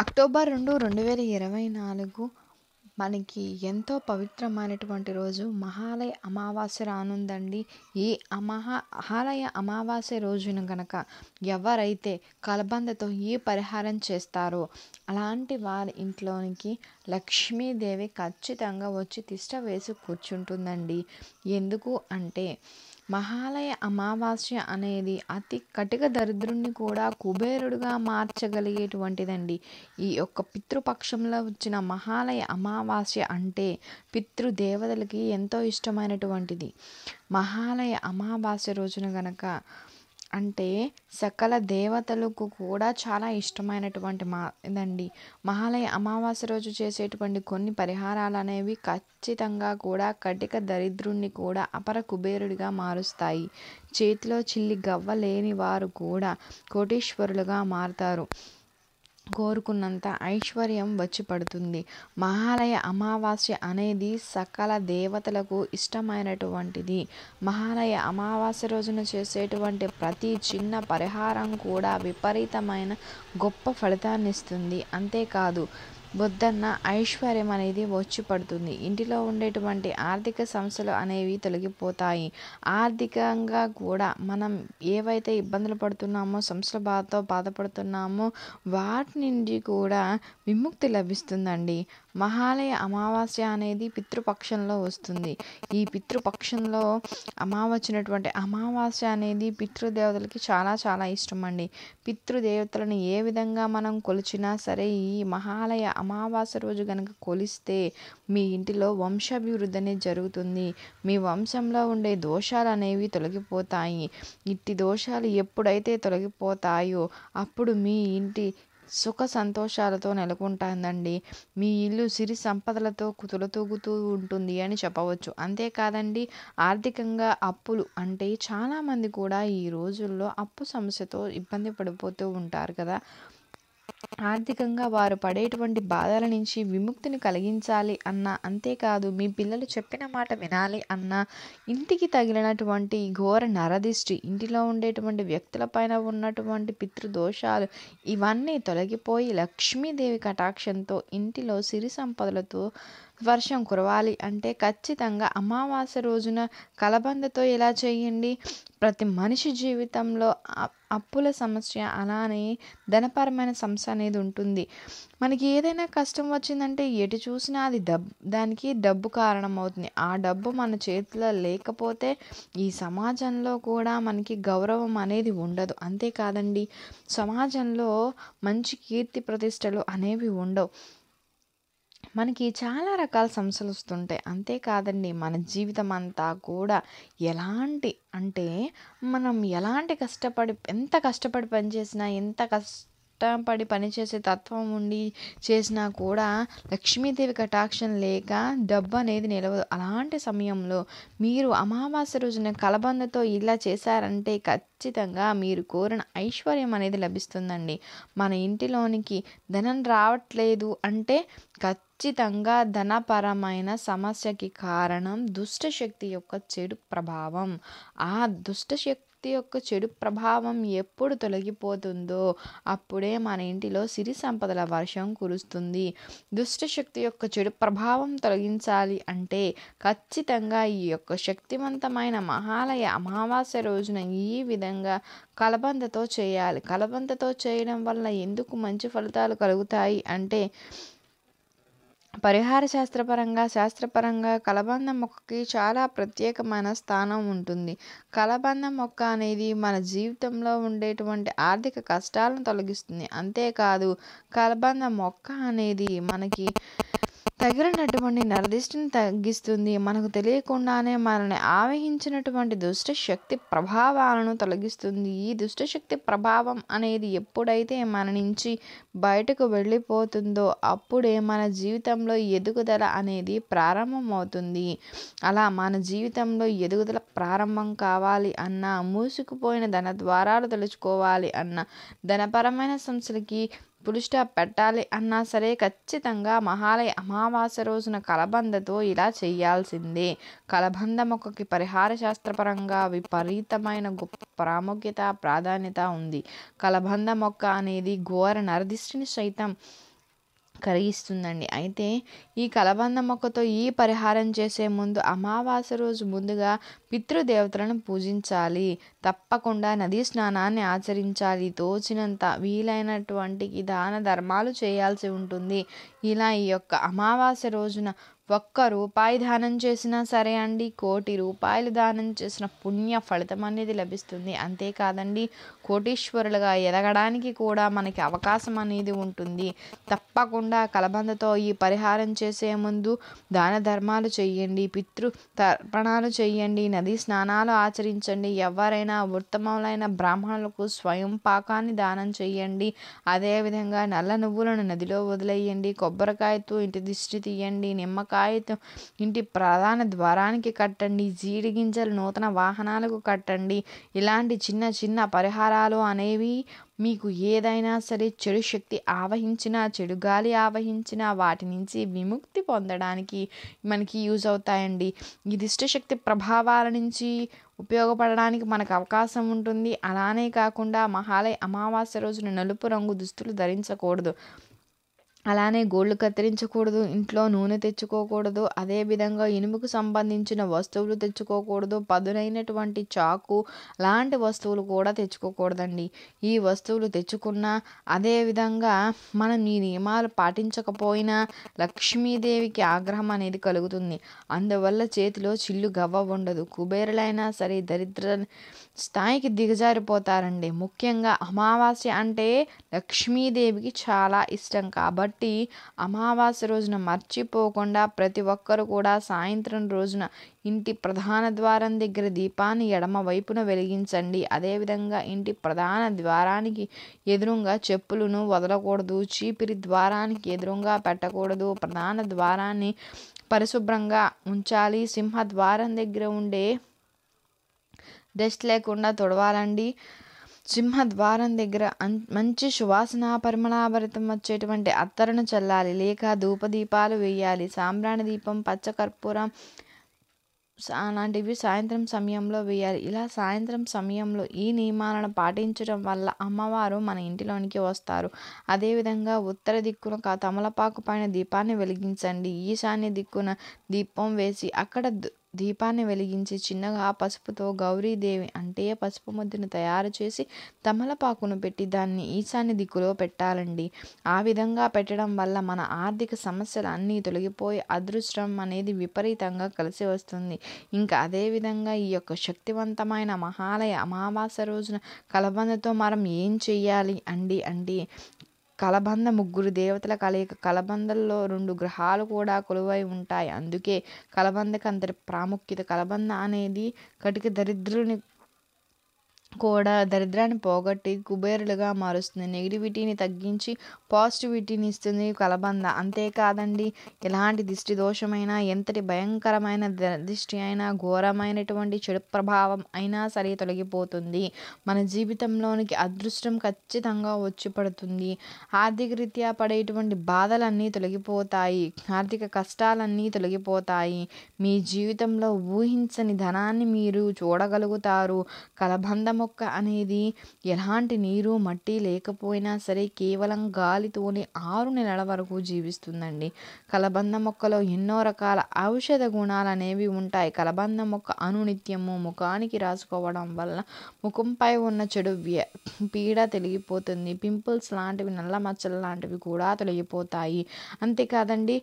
October 2, 2024 మనకి ఎంతో పవిత్రమైనటువంటి రోజు మహాలయ అమావాస్య రానుందండి. ఈ మహాలయ అమావాస్య రోజున గనక ఎవరైతే కలబందతో ఈ పరిహారం చేస్తారో అలాంటి వారి ఇంట్లోనికి లక్ష్మీదేవి ఖచ్చితంగా వచ్చి తిష్ట వేసి కూర్చుంటుందండి. ఎందుకు అంటే మహాలయ అమావాస్య అనేది అతి కటిక దరిద్రుణ్ణి కూడా కుబేరుడుగా మార్చగలిగేటువంటిదండి. ఈ యొక్క పితృపక్షంలో వచ్చిన మహాలయ అమావాస్య అంటే పితృదేవతలకి ఎంతో ఇష్టమైనటువంటిది. మహాలయ అమావాస్య రోజున గనక అంటే సకల దేవతలకు కూడా చాలా ఇష్టమైనటువంటి ఇదండి. మహాలయ అమావాస్య రోజు చేసేటువంటి కొన్ని పరిహారాలు అనేవి ఖచ్చితంగా కూడా కటిక దరిద్రుణ్ణి కూడా అపర కుబేరుడిగా మారుస్తాయి. చేతిలో చిల్లి గవ్వ లేని వారు కూడా కోటీశ్వరులుగా మారుతారు. కోరుకున్నంత ఐశ్వర్యం వచ్చి పడుతుంది. మహాలయ అమావాస్య అనేది సకల దేవతలకు ఇష్టమైనటువంటిది. మహాలయ అమావాస్య రోజున చేసేటువంటి ప్రతి చిన్న పరిహారం కూడా విపరీతమైన గొప్ప ఫలితాన్ని ఇస్తుంది. అంతేకాదు వద్దన్న ఐశ్వర్యం అనేది వచ్చి పడుతుంది. ఇంటిలో ఉండేటువంటి ఆర్థిక సమస్యలు అనేవి తొలగిపోతాయి. ఆర్థికంగా కూడా మనం ఏవైతే ఇబ్బందులు పడుతున్నామో, సమస్యల బాధతో బాధపడుతున్నామో వాటి నుండి కూడా విముక్తి లభిస్తుందండి. మహాలయ అమావాస్య అనేది పితృపక్షంలో వస్తుంది. ఈ పితృపక్షంలో వచ్చినటువంటి అమావాస్య అనేది పితృదేవతలకి చాలా చాలా ఇష్టం అండి. పితృదేవతలను ఏ విధంగా మనం కొలిచినా సరే ఈ మహాలయ అమావాస్య రోజు కనుక కొలిస్తే మీ ఇంటిలో వంశాభివృద్ధి అనేది జరుగుతుంది. మీ వంశంలో ఉండే దోషాలు అనేవి తొలగిపోతాయి. ఇట్టి దోషాలు ఎప్పుడైతే తొలగిపోతాయో అప్పుడు మీ ఇంటి సుఖ సంతోషాలతో నెలకొంటుందండి. మీ ఇల్లు సిరి సంపదలతో తులతూగుతూ ఉంటుంది అని చెప్పవచ్చు. అంతేకాదండి, ఆర్థికంగా అప్పులు అంటే చాలామంది కూడా ఈ రోజుల్లో అప్పు సమస్యతో ఇబ్బంది పడిపోతూ ఉంటారు కదా. ఆర్థికంగా వారు పడేటువంటి బాధల నుంచి విముక్తిని కలిగించాలి అన్నా, అంతేకాదు మీ పిల్లలు చెప్పిన మాట వినాలి అన్నా, ఇంటికి తగిలినటువంటి ఘోర నరదిష్టి, ఇంటిలో ఉండేటువంటి వ్యక్తులపైన ఉన్నటువంటి పితృదోషాలు ఇవన్నీ తొలగిపోయి లక్ష్మీదేవి కటాక్షంతో ఇంటిలో సిరి సంపదలతో వర్షం కురవాలి అంటే ఖచ్చితంగా అమావాస్య రోజున కలబందతో ఎలా చేయండి. ప్రతి మనిషి జీవితంలో అప్పుల సమస్య, అలానే ధనపరమైన సమస్య అనేది ఉంటుంది. మనకి ఏదైనా కష్టం వచ్చిందంటే ఎటు చూసినా అది దానికి డబ్బు కారణం అవుతుంది. ఆ డబ్బు మన చేతిలో లేకపోతే ఈ సమాజంలో కూడా మనకి గౌరవం అనేది ఉండదు. అంతేకాదండి, సమాజంలో మంచి కీర్తి ప్రతిష్టలు అనేవి ఉండవు. మనకి చాలా రకాల సమస్యలు వస్తుంటాయి. అంతేకాదండి, మన జీవితం అంతా కూడా అంటే మనం ఎంత కష్టపడి పనిచేసినా, ఎంత కష్టపడి పనిచేసే తత్వం ఉండి చేసినా కూడా లక్ష్మీదేవి కటాక్షం లేక డబ్బు అనేది నిలవదు. అలాంటి సమయంలో మీరు అమావాస్య రోజున కలబందతో ఇలా చేశారంటే ఖచ్చితంగా మీరు కోరిన ఐశ్వర్యం అనేది లభిస్తుందండి. మన ఇంటిలోనికి ధనం రావట్లేదు అంటే ఖచ్చితంగా ధనపరమైన సమస్యకి కారణం దుష్టశక్తి యొక్క చెడు ప్రభావం. ఆ దుష్టశక్తి యొక్క చెడు ప్రభావం ఎప్పుడు తొలగిపోతుందో అప్పుడే మన ఇంటిలో సిరి సంపదల వర్షం కురుస్తుంది. దుష్టశక్తి యొక్క చెడు ప్రభావం తొలగించాలి అంటే ఖచ్చితంగా ఈ యొక్క శక్తివంతమైన మహాలయ అమావాస్య రోజున ఈ విధంగా కలబందతో చేయాలి. కలబందతో చేయడం వల్ల ఎందుకు మంచి ఫలితాలు కలుగుతాయి అంటే పరిహార శాస్త్రపరంగా కలబంద మొక్కకి చాలా ప్రత్యేకమైన స్థానం ఉంటుంది. కలబంద మొక్క అనేది మన జీవితంలో ఉండేటువంటి ఆర్థిక కష్టాలను తొలగిస్తుంది. అంతేకాదు, కలబంద మొక్క అనేది మనకి తగిలినటువంటి నరదిష్టిని తగ్గిస్తుంది. మనకు తెలియకుండానే మనల్ని ఆవహించినటువంటి దుష్టశక్తి ప్రభావాలను తొలగిస్తుంది. ఈ దుష్టశక్తి ప్రభావం అనేది ఎప్పుడైతే మన నుంచి బయటకు వెళ్ళిపోతుందో అప్పుడే మన జీవితంలో ఎదుగుదల అనేది ప్రారంభమవుతుంది. అలా మన జీవితంలో ఎదుగుదల ప్రారంభం కావాలి అన్నా, మూసుకుపోయిన ధన ద్వారాలు తెలుసుకోవాలి అన్నా, ధనపరమైన సమస్యలకి ఫుల్ స్టాప్ పెట్టాలి అన్నా సరే ఖచ్చితంగా మహాలయ అమావాస్య రోజున కలబందతో ఇలా చేయాల్సిందే. కలబంద మొక్కకి పరిహార శాస్త్రపరంగా విపరీతమైన గొప్ప ప్రాముఖ్యత, ప్రాధాన్యత ఉంది. కలబంద మొక్క అనేది ఘోర నరదిష్టిని సైతం కరిగిస్తుందండి. అయితే ఈ కలబంద మొక్కతో ఈ పరిహారం చేసే ముందు అమావాస్య రోజు ముందుగా పితృదేవతలను పూజించాలి. తప్పకుండా నదీ స్నానాన్ని ఆచరించాలి. తోచినంత వీలైనటువంటి దాన ధర్మాలు చేయాల్సి ఉంటుంది. ఇలా ఈ యొక్క అమావాస్య రోజున ₹1 దానం చేసినా సరే అండి, ₹1,00,00,000 దానం చేసిన పుణ్య ఫలితం అనేది లభిస్తుంది. అంతేకాదండి, కోటీశ్వరులుగా ఎదగడానికి కూడా మనకి అవకాశం అనేది ఉంటుంది. తప్పకుండా కలబందతో ఈ పరిహారం చేసే ముందు దాన ధర్మాలు చేయండి, పితృ తర్పణాలు చేయండి, నదీ స్నానాలు ఆచరించండి. ఎవరైనా ఉత్తమములైన బ్రాహ్మణులకు స్వయం పాకాన్ని దానం చేయండి. అదేవిధంగా నల్ల నువ్వులను నదిలో వదిలేయండి. కొబ్బరికాయతో ఇంటి దిష్టి తీయండి. నిమ్మకాయతో ఇంటి ప్రధాన ద్వారానికి కట్టండి. జీడి గింజలు నూతన వాహనాలకు కట్టండి. ఇలాంటి చిన్న చిన్న పరిహారాలు అనేవి మీకు ఏదైనా సరే చెడు శక్తి ఆవహించినా, చెడు గాలి ఆవహించినా వాటి నుంచి విముక్తి పొందడానికి మనకి యూజ్ అవుతాయండి. ఈ దిష్టశక్తి ప్రభావాల నుంచి ఉపయోగపడడానికి మనకు అవకాశం ఉంటుంది. అలానే కాకుండా మహాలయ అమావాస్య రోజున నలుపు రంగు దుస్తులు ధరించకూడదు. అలానే గోళ్ళు కత్తిరించకూడదు. ఇంట్లో నూనె తెచ్చుకోకూడదు. అదేవిధంగా ఇనుముకు సంబంధించిన వస్తువులు తెచ్చుకోకూడదు. పదునైనటువంటి చాకు లాంటి వస్తువులు కూడా తెచ్చుకోకూడదండి. ఈ వస్తువులు తెచ్చుకున్నా, అదేవిధంగా మనం ఈ నియమాలు పాటించకపోయినా లక్ష్మీదేవికి ఆగ్రహం అనేది కలుగుతుంది. అందువల్ల చేతిలో చిల్లు గవ్వ ఉండదు. కుబేరులైనా సరే దరిద్ర స్థాయికి దిగజారిపోతారండి. ముఖ్యంగా అమావాస్య అంటే లక్ష్మీదేవికి చాలా ఇష్టం కాబట్టి అమావాస్య రోజున మర్చిపోకుండా ప్రతి ఒక్కరు కూడా సాయంత్రం రోజున ఇంటి ప్రధాన ద్వారం దగ్గర దీపాన్ని ఎడమ వైపున వెలిగించండి. అదేవిధంగా ఇంటి ప్రధాన ద్వారానికి ఎదురుగా చెప్పులను వదలకూడదు. చీపిరి ద్వారానికి ఎదురుగా పెట్టకూడదు. ప్రధాన ద్వారాన్ని పరిశుభ్రంగా ఉంచాలి. సింహద్వారం దగ్గర ఉండే డస్ట్ లేకుండా తుడవాలండి. సింహద్వారం దగ్గర మంచి సువాసన పరిమళాభరితం వచ్చేటువంటి అత్తరును చల్లాలి, లేక ధూపదీపాలు వేయాలి. సాంబ్రాణి దీపం, పచ్చ కర్పూరం అలాంటివి సాయంత్రం సమయంలో వేయాలి. ఇలా సాయంత్రం సమయంలో ఈ నియమాలను పాటించడం వల్ల అమ్మవారు మన ఇంటిలోనికి వస్తారు. అదేవిధంగా ఉత్తర దిక్కున తమలపాకు పైన దీపాన్ని వెలిగించండి. ఈశాన్య దిక్కున దీపం వేసి అక్కడ దీపాన్ని వెలిగించి చిన్నగా పసుపుతో గౌరీదేవి అంటే పసుపు ముద్దను తయారు చేసి తమలపాకును పెట్టి దాన్ని ఈశాన్య దిక్కులో పెట్టాలండి. ఆ విధంగా పెట్టడం వల్ల మన ఆర్థిక సమస్యలు అన్నీ తొలగిపోయి అదృష్టం అనేది విపరీతంగా కలిసి వస్తుంది. ఇంకా అదేవిధంగా ఈ యొక్క శక్తివంతమైన మహాలయ అమావాస్య రోజున కలబందతో మనం ఏం చెయ్యాలి అంటే కలబంద 3 దేవతల కలయిక. కలబందల్లో 2 గ్రహాలు కూడా కొలువై ఉంటాయి. అందుకే కలబందకి అంతటి ప్రాముఖ్యత. కలబంద అనేది కటిక దరిద్రుని కూడా దరిద్రాన్ని పోగొట్టి కుబేరులుగా మారుస్తుంది. నెగిటివిటీని తగ్గించి పాజిటివిటీని ఇస్తుంది కలబంద. అంతేకాదండి, ఎలాంటి దిష్టి దోషమైనా, ఎంతటి భయంకరమైన దిష్టి అయినా, ఘోరమైనటువంటి చెడు ప్రభావం అయినా సరే తొలగిపోతుంది. మన జీవితంలోనికి అదృష్టం ఖచ్చితంగా వచ్చి పడుతుంది. ఆర్థిక రీత్యా పడేటువంటి బాధలన్నీ తొలగిపోతాయి. ఆర్థిక కష్టాలన్నీ తొలగిపోతాయి. మీ జీవితంలో ఊహించని ధనాన్ని మీరు చూడగలుగుతారు. కలబంద మొక్క అనేది ఎలాంటి నీరు మట్టి లేకపోయినా సరే కేవలం గాలితోనే 6 నెలల వరకు జీవిస్తుందండి. కలబంద మొక్కలో ఎన్నో రకాల ఔషధ గుణాలు అనేవి ఉంటాయి. కలబంద మొక్క అనునిత్యము ముఖానికి రాసుకోవడం వల్ల ముఖంపై ఉన్న చెడు పీడ తొలగిపోతుంది. పింపుల్స్ లాంటివి, నల్ల మచ్చలు లాంటివి కూడా తొలగిపోతాయి. అంతేకాదండి,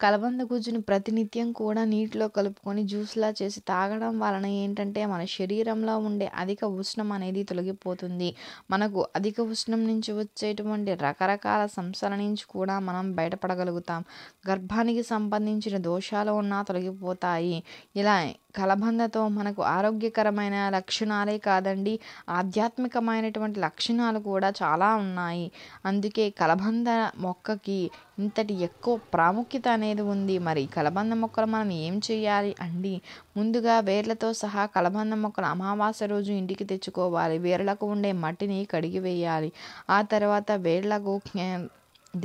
కలబంద గుజ్జును ప్రతినిత్యం కూడా నీటిలో కలుపుకొని జ్యూస్లా చేసి తాగడం వలన ఏంటంటే మన శరీరంలో ఉండే అధిక ఉష్ణం అనేది తొలగిపోతుంది. మనకు అధిక ఉష్ణం నుంచి వచ్చేటువంటి రకరకాల సమస్యల నుంచి కూడా మనం బయటపడగలుగుతాం. గర్భానికి సంబంధించిన దోషాలు ఉన్నా తొలగిపోతాయి. ఇలా కలబందతో మనకు ఆరోగ్యకరమైన లక్షణాలే కాదండి, ఆధ్యాత్మికమైనటువంటి లక్షణాలు కూడా చాలా ఉన్నాయి. అందుకే కలబంద మొక్కకి ఇంతటి ఎక్కువ ప్రాముఖ్యత అనేది ఉంది. మరి కలబంద మొక్కలు మనం ఏం చేయాలి అండి? ముందుగా వేర్లతో సహా కలబంద మొక్కలు అమావాస్య రోజు ఇంటికి తెచ్చుకోవాలి. వేర్లకు ఉండే మట్టిని కడిగి వేయాలి. ఆ తర్వాత వేర్లకు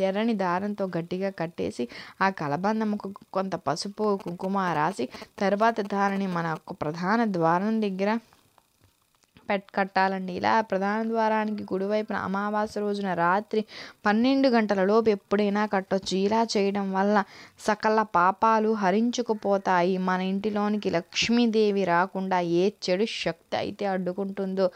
ఎర్రని దారంతో గట్టిగా కట్టేసి ఆ కలబంద మొక్కకు కొంత పసుపు కుంకుమ రాసి తర్వాత దానిని మన ప్రధాన ద్వారం దగ్గర కట్టాలండి. ఇలా ప్రధాన ద్వారానికి కుడివైపున అమావాస్య రోజున రాత్రి 12 గంటల లోపు ఎప్పుడైనా కట్టొచ్చు. ఇలా చేయడం వల్ల సకల పాపాలు హరించుకుపోతాయి. మన ఇంటిలోనికి లక్ష్మీదేవి రాకుండా ఏ చెడు శక్తి అయితే అడ్డుకుంటుందో,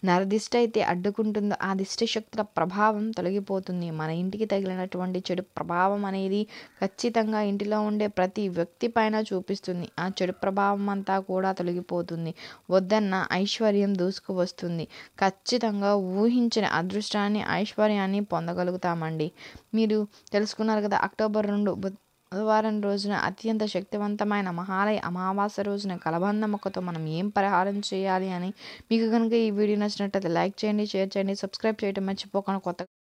నరదిష్టి అయితే అడ్డుకుంటుందో ఆ దిష్టి శక్తుల ప్రభావం తొలగిపోతుంది. మన ఇంటికి తగిలినటువంటి చెడు ప్రభావం అనేది ఖచ్చితంగా ఇంటిలో ఉండే ప్రతి వ్యక్తి పైన చూపిస్తుంది. ఆ చెడు ప్రభావం అంతా కూడా తొలగిపోతుంది. వద్దన్న ఐశ్వర్యం వస్తుంది. ఖచ్చితంగా ఊహించిన అదృష్టాన్ని, ఐశ్వర్యాన్ని పొందగలుగుతామండి. మీరు తెలుసుకున్నారు కదా, అక్టోబర్ 2 బుధవారం రోజున అత్యంత శక్తివంతమైన మహాలయ అమావాస్య రోజున కలబంద మొక్కతో మనం ఏం పరిహారం చేయాలి అని. మీకు కనుక ఈ వీడియో నచ్చినట్లయితే లైక్ చేయండి, షేర్ చేయండి, సబ్స్క్రైబ్ చేయడం మర్చిపోకుండా. కొత్త